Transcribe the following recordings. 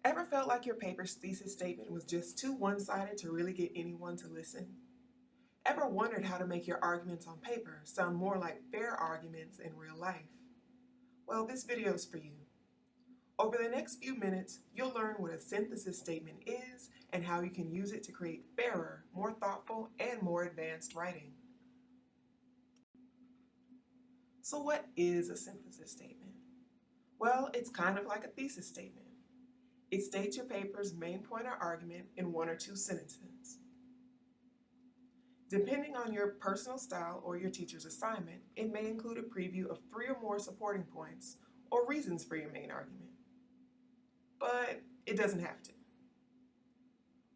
Ever felt like your paper's thesis statement was just too one-sided to really get anyone to listen? Ever wondered how to make your arguments on paper sound more like fair arguments in real life? Well, this video is for you. Over the next few minutes, you'll learn what a synthesis statement is and how you can use it to create fairer, more thoughtful, and more advanced writing. So what is a synthesis statement? Well, it's kind of like a thesis statement. It states your paper's main point or argument in one or two sentences. Depending on your personal style or your teacher's assignment, it may include a preview of 3 or more supporting points or reasons for your main argument. But it doesn't have to.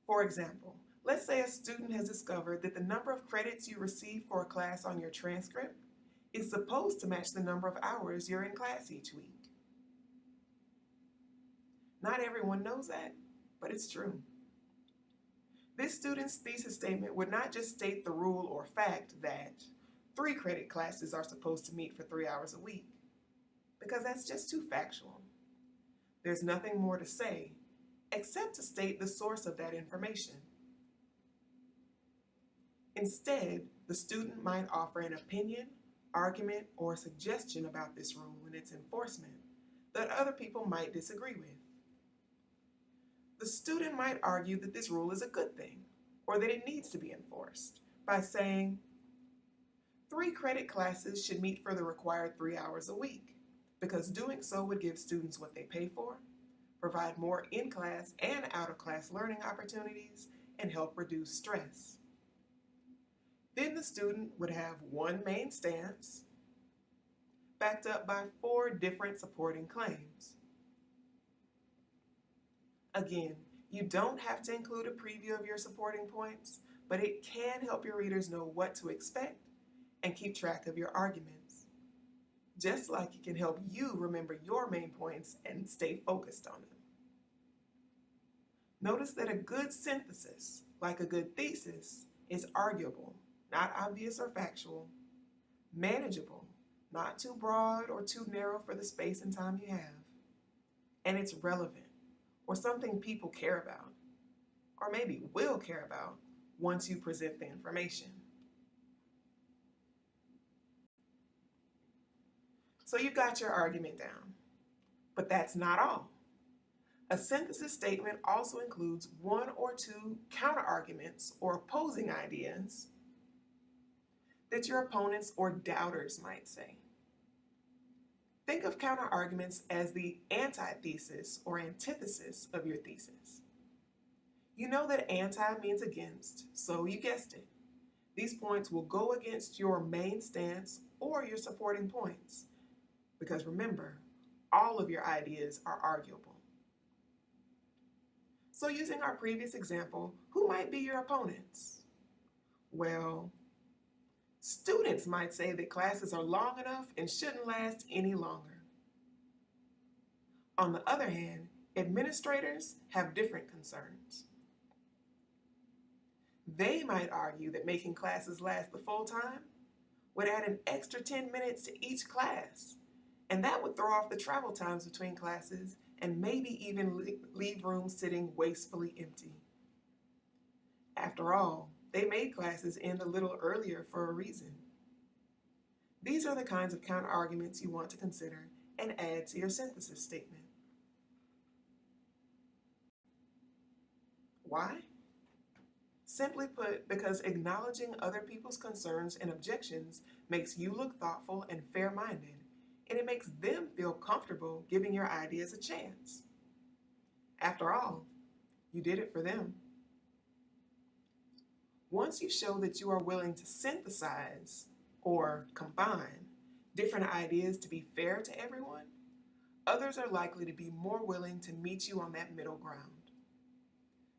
For example, let's say a student has discovered that the number of credits you receive for a class on your transcript is supposed to match the number of hours you're in class each week. Not everyone knows that, but it's true. This student's thesis statement would not just state the rule or fact that 3 credit classes are supposed to meet for 3 hours a week, because that's just too factual. There's nothing more to say except to state the source of that information. Instead, the student might offer an opinion, argument, or suggestion about this rule and its enforcement that other people might disagree with. The student might argue that this rule is a good thing, or that it needs to be enforced, by saying, 3 credit classes should meet for the required 3 hours a week, because doing so would give students what they pay for, provide more in-class and out-of-class learning opportunities, and help reduce stress. Then the student would have one main stance, backed up by 4 different supporting claims. Again, you don't have to include a preview of your supporting points, but it can help your readers know what to expect and keep track of your arguments, just like it can help you remember your main points and stay focused on them. Notice that a good synthesis, like a good thesis, is arguable, not obvious or factual, manageable, not too broad or too narrow for the space and time you have, and it's relevant, or something people care about, or maybe will care about once you present the information. So you've got your argument down, but that's not all. A synthesis statement also includes 1 or 2 counterarguments or opposing ideas that your opponents or doubters might say. Think of counterarguments as the antithesis or antithesis of your thesis. You know that anti means against, so you guessed it. These points will go against your main stance or your supporting points, because remember, all of your ideas are arguable. So using our previous example, who might be your opponents? Well, students might say that classes are long enough and shouldn't last any longer. On the other hand, administrators have different concerns. They might argue that making classes last the full time would add an extra 10 minutes to each class, and that would throw off the travel times between classes and maybe even leave rooms sitting wastefully empty. After all, they made classes end a little earlier for a reason. These are the kinds of counterarguments you want to consider and add to your synthesis statement. Why? Simply put, because acknowledging other people's concerns and objections makes you look thoughtful and fair-minded, and it makes them feel comfortable giving your ideas a chance. After all, you did it for them. Once you show that you are willing to synthesize or combine different ideas to be fair to everyone, others are likely to be more willing to meet you on that middle ground.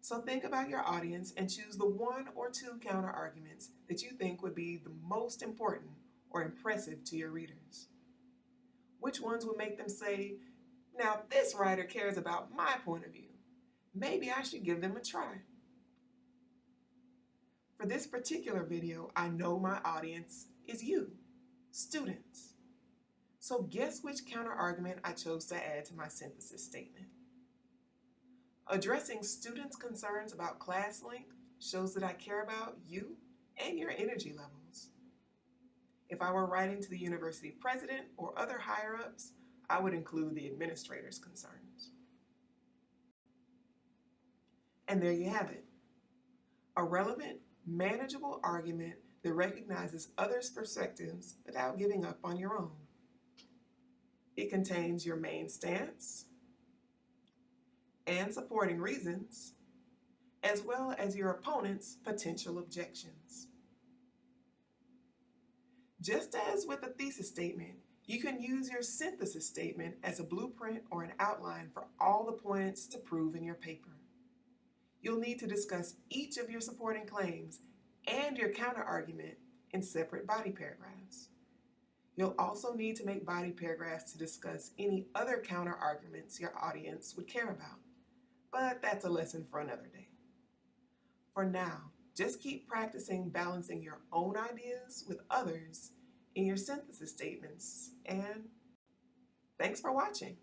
So think about your audience and choose the 1 or 2 counterarguments that you think would be the most important or impressive to your readers. Which ones would make them say, now this writer cares about my point of view. Maybe I should give them a try. For this particular video, I know my audience is you, students. So guess which counterargument I chose to add to my synthesis statement? Addressing students' concerns about class length shows that I care about you and your energy levels. If I were writing to the university president or other higher-ups, I would include the administrator's concerns. And there you have it. A relevant, manageable argument that recognizes others' perspectives without giving up on your own. It contains your main stance and supporting reasons, as well as your opponent's potential objections. Just as with a thesis statement, you can use your synthesis statement as a blueprint or an outline for all the points to prove in your paper. You'll need to discuss each of your supporting claims and your counterargument in separate body paragraphs. You'll also need to make body paragraphs to discuss any other counterarguments your audience would care about, but that's a lesson for another day. For now, just keep practicing balancing your own ideas with others in your synthesis statements, and thanks for watching.